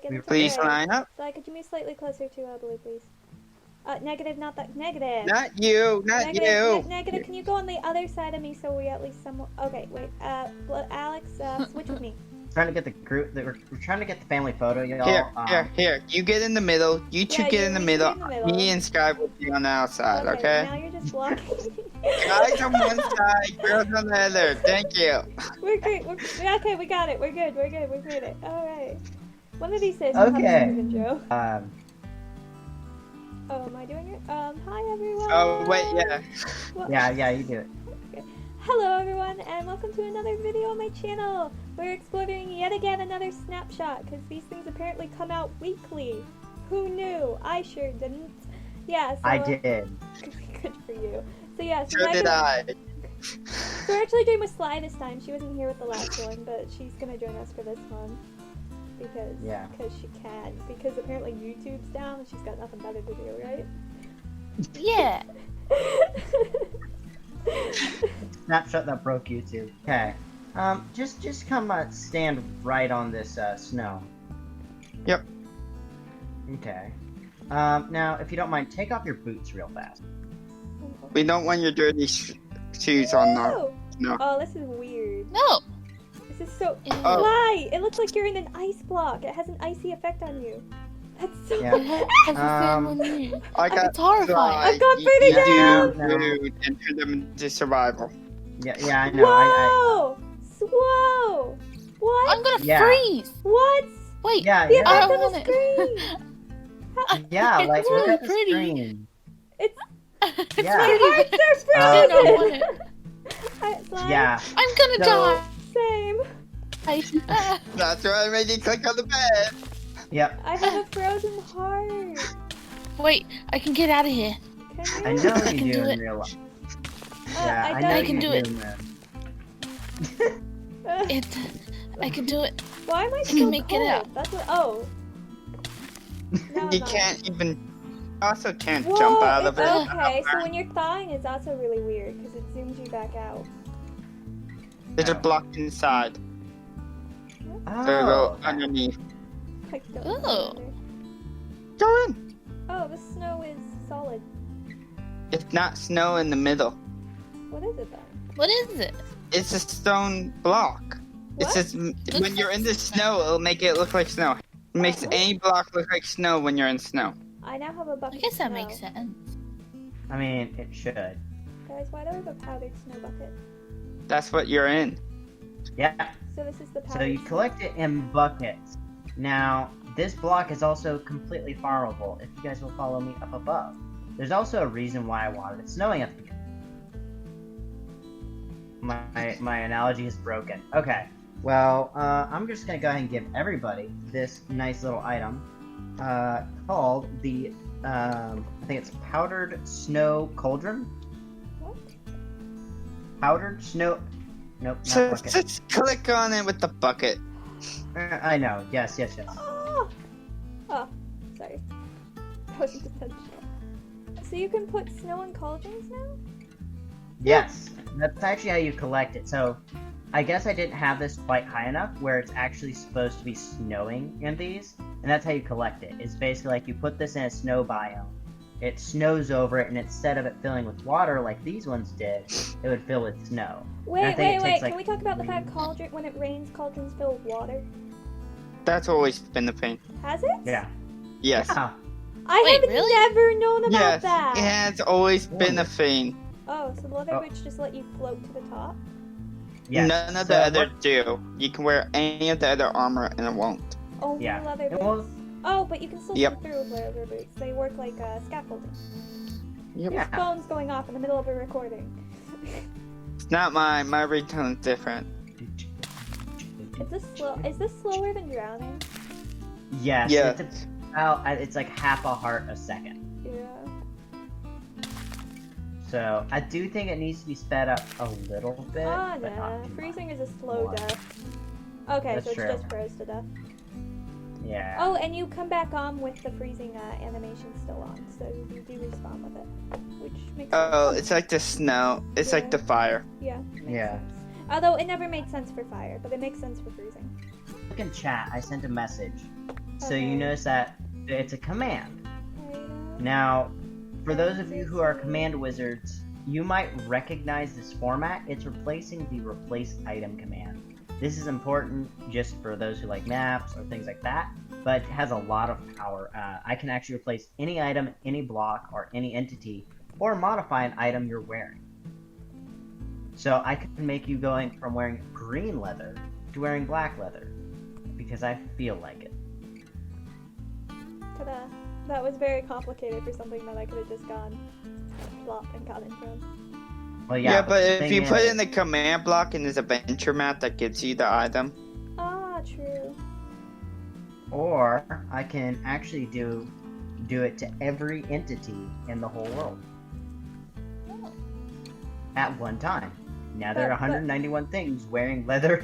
like, and it's Please okay. line up. Sly, could you move slightly closer to Blue, please? Negative, not that. Negative. Not you, not you. Negative, can you go on the other side of me so we at least somewhat. Okay, wait. Alex, switch with me. Trying to get the group. We're trying to get the family photo, y'all. Here. You get in the middle. You two get in the middle. Me and Sky will be on the outside, okay? Now you're just blocking. Guys on one side, girls on the other. Thank you. We're great. Okay, we got it. We're good. We've made it. All right. One of these days, Okay. we'll have a Joe. Oh, am I doing it? Hi everyone. Oh wait, yeah. Well, Yeah, you do it. Okay. Hello everyone, and welcome to another video on my channel. We're exploring yet again another snapshot, because these things apparently come out weekly. Who knew? I sure didn't. Yeah, so... I did. Good for you. So yeah, So did I. So we're actually doing with Sly this time. She wasn't here with the last one, but she's gonna join us for this one. Because she can. Because apparently YouTube's down and she's got nothing better to do, right? Yeah. Snapshot that broke YouTube. Okay. Just come stand right on this snow. Yep. Okay. Now, if you don't mind, take off your boots real fast. We don't want your dirty shoes on the no. Oh, this is weird. No. This is so... Oh. Why? It looks like you're in an ice block. It has an icy effect on you. That's so... Yeah. It's horrifying. I've gone further down! Food and turn them into survival. Yeah, I know. Whoa! Whoa! What? I'm gonna freeze! What? Wait, Yeah, The yeah. effect I on don't the want screen! Yeah, like, It's look really at the pretty. screen. It's... It's Yeah. My pretty, hearts but are I frozen! don't want it. Sly, Yeah. I'm gonna die! Same. That's why I made you click on the bed. Yep. I have a frozen heart. Wait, I can get out of here. Can I you? know I you can do do in it. real life. I Yeah, I don't- know I can you do it. in real- I can do it. Why am I I so can make it cold? out. That's what. Oh. No, You no. can't even. Also can't Whoa, jump out of it's it. okay. So when you're thawing, it's also really weird because it zooms you back out. There's a block inside. Oh, There you go okay. underneath. Like, don't Oh. go under. Go in. Oh, the snow is solid. It's not snow in the middle. What is it then? What is it? It's a stone block. It's What? just when you're in the snow, it'll make it look like snow. It makes any block look like snow when you're in snow. I now have a bucket. I guess that of makes snow. sense. I mean, it should. Guys, why do I have a powdered snow bucket? That's what you're in. Yeah. So this is the powdered. So you collect it in buckets. Now, this block is also completely farmable if you guys will follow me up above. There's also a reason why I wanted it snowing at the beginning. My analogy is broken. Okay. Well, I'm just gonna go ahead and give everybody this nice little item called the I think it's powdered snow cauldron. What? Powdered snow. Nope, not So bucket. just click on it with the bucket. I know. Yes. Oh! Oh, sorry. That wasn't intentional. So you can put snow in cauldrons now? Yes, that's actually how you collect it. So, I guess I didn't have this quite high enough where it's actually supposed to be snowing in these, and that's how you collect it. It's basically like you put this in a snow biome, it snows over it, and instead of it filling with water like these ones did, it would fill with snow. Wait. Like, Can we talk about the fact cauldron when it rains, cauldrons fill with water? That's always been the thing. Has it? Yeah. Yes. Yeah. I Wait, have really? never known about Yes. that. It has always been a thing. Oh, so the leather Oh. boots just let you float to the top? Yes. None of So the other what- do. You can wear any of the other armor and it won't. Only Yeah. leather It boots. was- Oh, but you can still Yep. see through with leather boots. They work like scaffolding. Yep. Yeah. Phone's going off in the middle of a recording. It's not mine. My ringtone's different. Is this slower than drowning? Yes. Yeah. It's like half a heart a second. Yeah. So I do think it needs to be sped up a little bit. Ah, but nah. not too Freezing much. is a slow More. death. Okay, That's so it's true. just froze to death. Yeah. Oh, and you come back on with the freezing animation still on, so you do respawn with it, which makes Oh, sense. it's like the snow. It's Yeah. like the fire. Yeah. Makes Yeah. sense. Although it never made sense for fire, but it makes sense for freezing. Look in chat. I sent a message so you Okay. notice that it's a command. Item. Now, for those of you who are command wizards, you might recognize this format. It's replacing the replace item command. This is important just for those who like maps or things like that, but it has a lot of power. I can actually replace any item, any block, or any entity, or modify an item you're wearing. So I can make you going from wearing green leather to wearing black leather, because I feel like it. Ta-da. That was very complicated for something that I could have just gone plop and gotten from. Well, Yeah, but the if you thing put is- in the command block in this adventure map that gives you the item. Ah, true. Or I can actually do it to every entity in the whole world at one time. Now there are But- 191 things wearing leather.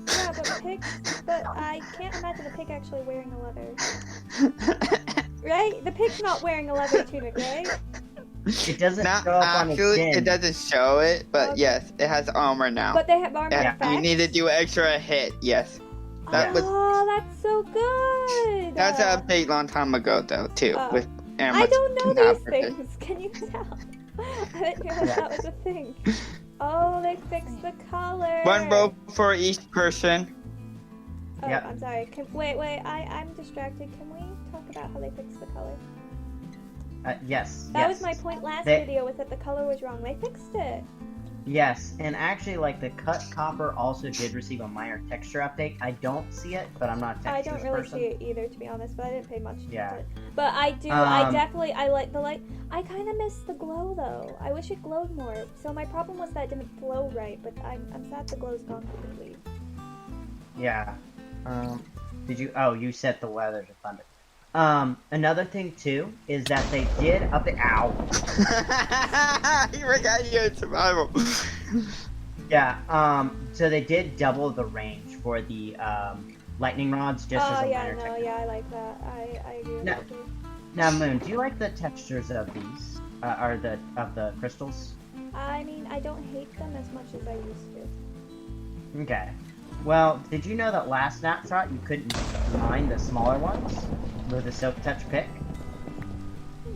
Yeah, but I can't imagine a pig actually wearing a leather. Right? The pig's not wearing a leather tunic, right? It doesn't Not show up on its actually, skin. it doesn't show it, but Okay. yes, it has armor now. But they have armor Yeah, effects. you need to do extra hit, yes. That Yeah. was Oh, that's so good. that's an update long time ago though too Oh. with I don't know Now these for it. things. Can you tell? I didn't realize that was a thing. Oh, they fixed the color. One row for each person. Oh, Yep. I'm sorry. Wait. I'm distracted. Can we talk about how they fixed the color? Yes. That yes. was my point last They- video, was that the color was wrong. They fixed it. Yes, and actually, like the cut copper also did receive a minor texture update. I don't see it, but I'm not a I textures don't really person. see it either, to be honest, but I didn't pay much attention Yeah. to it. But I do. I Um, definitely. I like the light. I kind of miss the glow though. I wish it glowed more. So my problem was that it didn't flow right. But I'm sad the glow's gone completely. Yeah. Did you? Oh, you set the weather to thunder. Another thing too is that they did up the ow. You forgot you had survival. Yeah. So they did double the range for the lightning rods just as Oh a yeah, minor no, technique. yeah, I like that. I agree with No. that too. Now, Moon, do you like the textures of these? Or of the crystals? I mean, I don't hate them as much as I used to. Okay. Well, did you know that last snapshot you couldn't mine the smaller ones with a silk touch pick?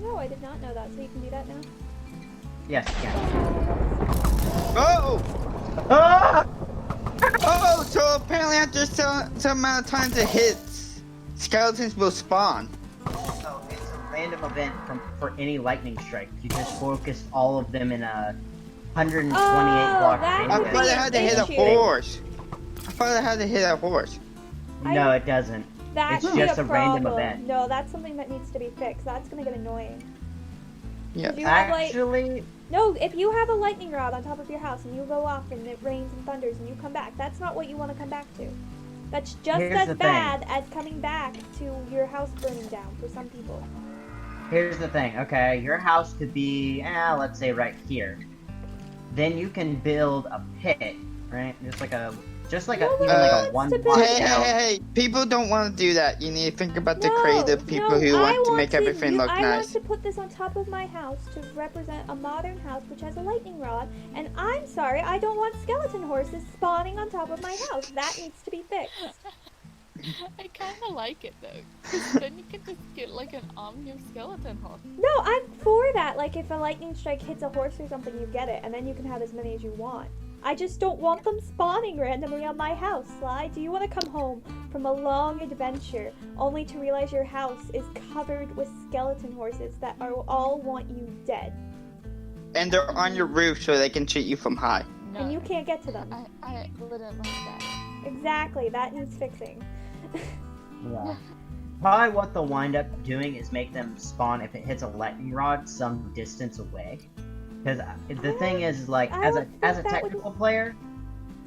No, I did not know that. So you can do that now. Yes, you can. Oh! Ah! Oh! So apparently after some amount of times it hits, skeletons will spawn. So it's a random event for any lightning strike. You just focus all of them in a 128 block that radius. I would thought be it had to hit a issue. horse. I thought it had to hit a horse. No, it doesn't. That It's could be just a a random problem. event. No, that's something that needs to be fixed. That's gonna get annoying. Yeah. If you have like Actually, no, if you have a lightning rod on top of your house and you go off and it rains and thunders and you come back, that's not what you want to come back to. That's just Here's the as thing. bad as coming back to your house burning down for some people. here's the thing. Okay, your house could be, let's say right here. Then you can build a pit, right? Just like No a one even like wants a one to block build- Hey, down. hey! People don't want to do that. You need to think about the No, creative people no, who I want to make everything look I nice. want to put this on top of my house to represent a modern house which has a lightning rod, and I'm sorry, I don't want skeleton horses spawning on top of my house. That needs to be fixed. I kind of like it though, 'cause then you can just get like an omnium skeleton horse. No, I'm for that. Like, if a lightning strike hits a horse or something, you get it, and then you can have as many as you want. I just don't want them spawning randomly on my house. Sly, do you want to come home from a long adventure only to realize your house is covered with skeleton horses that all want you dead, And they're on your roof so they can shoot you from high. No, and you can't get to them? I wouldn't like that. Exactly, that needs fixing. Yeah. Probably what they'll wind up doing is make them spawn if it hits a lightning rod some distance away. Because the thing is, like, I as would a think as a that would- technical player,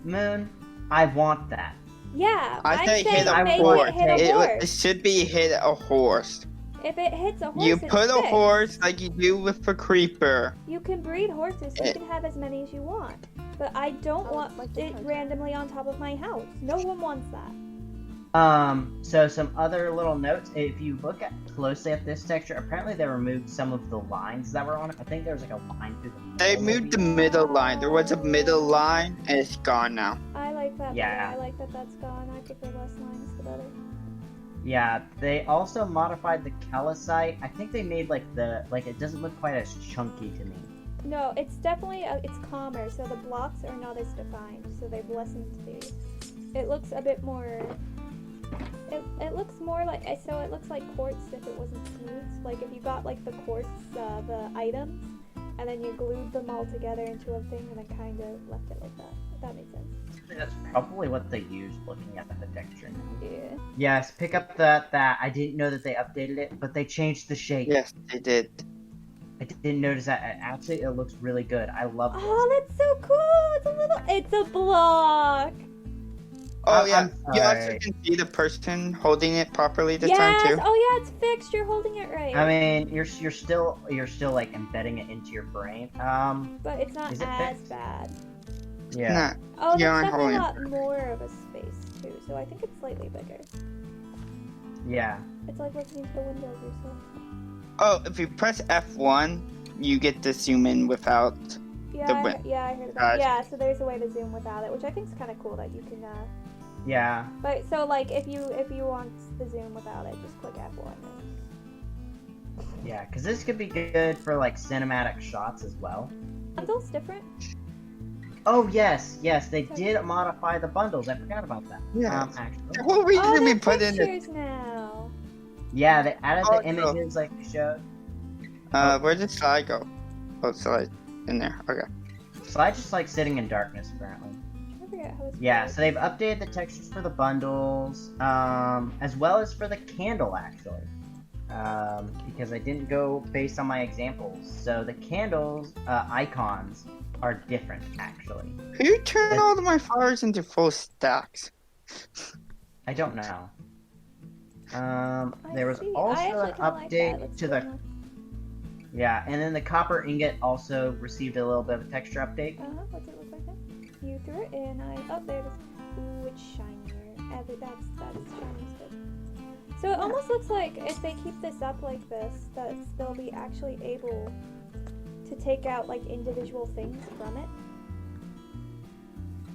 Moon, I want that. Yeah, I I'm say saying hit a make horse. it hit a It horse. should be hit a horse. If it hits a horse, You it's put a fixed. horse like you do with a creeper. You can breed horses, so you Eh. can have as many as you want. But I don't I would want like to it try that. randomly on top of my house. No one wants that. So some other little notes. If you look closely at this texture, apparently they removed some of the lines that were on it. I think there was like a line through the middle. They moved the middle line. There was a middle line and it's gone now. I like that. Yeah. Better. I like that that's gone. I prefer less lines, the better. Yeah, they also modified the calcite. I think they made like it doesn't look quite as chunky to me. No, it's definitely it's calmer, so the blocks are not as defined. So they've lessened the. It looks a bit more. It looks more like so. It looks like quartz if it wasn't smooth. Like if you got like the quartz, the items, and then you glued them all together into a thing, and then kind of left it like that. If that makes sense. That's probably what they used looking at the texture. Yeah. Yes, pick up that. I didn't know that they updated it, but they changed the shape. Yes, they did. I didn't notice that. Actually, it looks really good. I love this. Oh, that's so cool! It's a block. Oh yeah, I'm you also sorry. can see the person holding it properly this Yes. time too. Oh yeah, it's fixed. You're holding it right. I mean, you're still like embedding it into your brain. But it's not is it as fixed? bad. Yeah. Nah. Oh, Yeah, there's I'm definitely a holding lot more of a space too, so I think it's slightly bigger. Yeah. It's like looking into the window of yourself. Oh, if you press F1, you get to zoom in without. Yeah, I heard of that. Gotcha. Yeah, so there's a way to zoom without it, which I think is kind of cool that you can. Yeah. But so like if you want the zoom without it, just click F1. Yeah, because this could be good for like cinematic shots as well. Bundles different. Oh yes, they did modify the bundles. I forgot about that. Yeah. Actually. What reason Oh, did we they're put in it? pictures now. Yeah, they added Oh, the images like you showed. Where did slide go? Oh, slide in there. Okay. So I just like sitting in darkness apparently. I forget how it's Yeah, called. so they've updated the textures for the bundles, as well as for the candle actually. Because I didn't go based on my examples. So the candles icons are different actually. Can you turn all of my flowers into full stacks? I don't know. There was I also actually an kinda like that. update Looks to cool the enough. yeah, and then the copper ingot also received a little bit of a texture update. What's it look like then? You threw it in, oh there it is. Ooh, it's shinier. That's shiny stuff. So it almost looks like if they keep this up like this, that they'll be actually able to take out like individual things from it.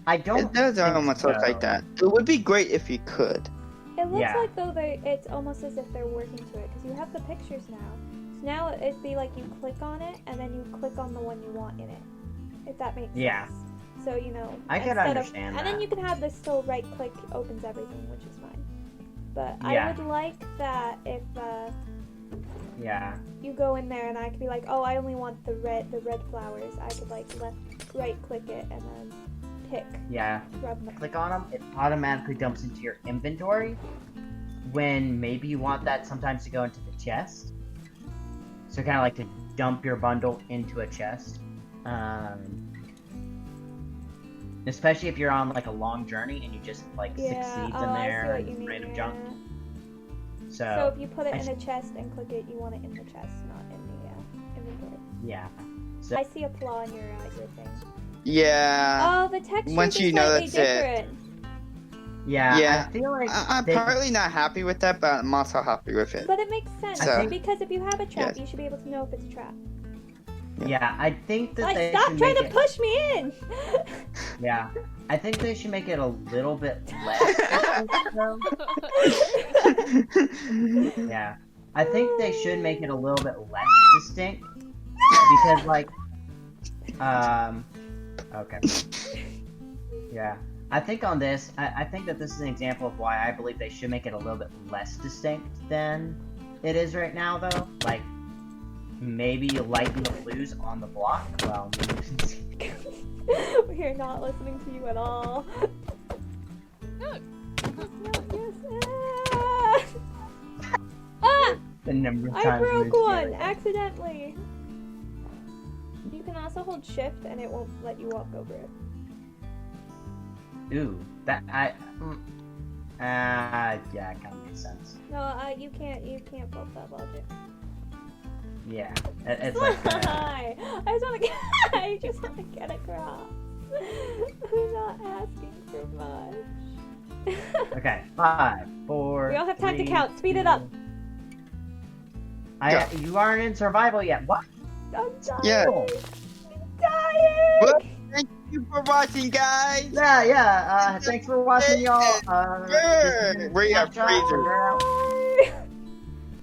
I don't. It does think almost look so. like that. It would be great if you could. It looks Yeah. like though it's almost as if they're working to it because you have the pictures now. So now it'd be like you click on it and then you click on the one you want in it. If that makes Yeah. sense. So you know. I can instead understand And then that. you can have this still right click opens everything, which is fine. But Yeah. I would like that if Yeah. you go in there and I could be like, oh, I only want the red flowers. I could like right click it and then pick Yeah. from the Click on them, it automatically dumps into your inventory. When maybe you want that sometimes to go into the chest. So kind of like to dump your bundle into a chest. Especially if you're on like a long journey and you just like six seeds in I see there what you and mean, random yeah. junk. So if you put it I in a chest and click it, you want it in the chest, not in the inventory. Yeah. So I see a flaw in your thing. Yeah. Oh, the texture once is you know slightly that's it. different. yeah, I feel like I'm they- partly not happy with that, but I'm also happy with it. But it makes sense So- because if you have a trap, Yes. you should be able to know if it's a trap. Yeah, I think that they Stop should trying make to it. push me in. Yeah, I think they should make it a little bit less. though. Yeah, I think they should make it a little bit less distinct because, like, okay, yeah. I think on this, I think that this is an example of why I believe they should make it a little bit less distinct than it is right now, though. Like, maybe lighten the blues on the block. Well, We are not listening to you at all. Look. Ah! the number of I times broke we one scary. accidentally. You can also hold shift and it won't let you walk over it. Ooh, that yeah, it kind of makes sense. No, you can't fault that logic. Yeah, it's like Why? I just want to get across. I'm not asking for much. okay, 5, 4. We all have time to 3, count. Speed it up. You aren't in survival yet. What? I'm dying. Yeah. I'm dying. Well, thank you for watching, guys. Yeah. Thanks for watching, y'all. We are freezers.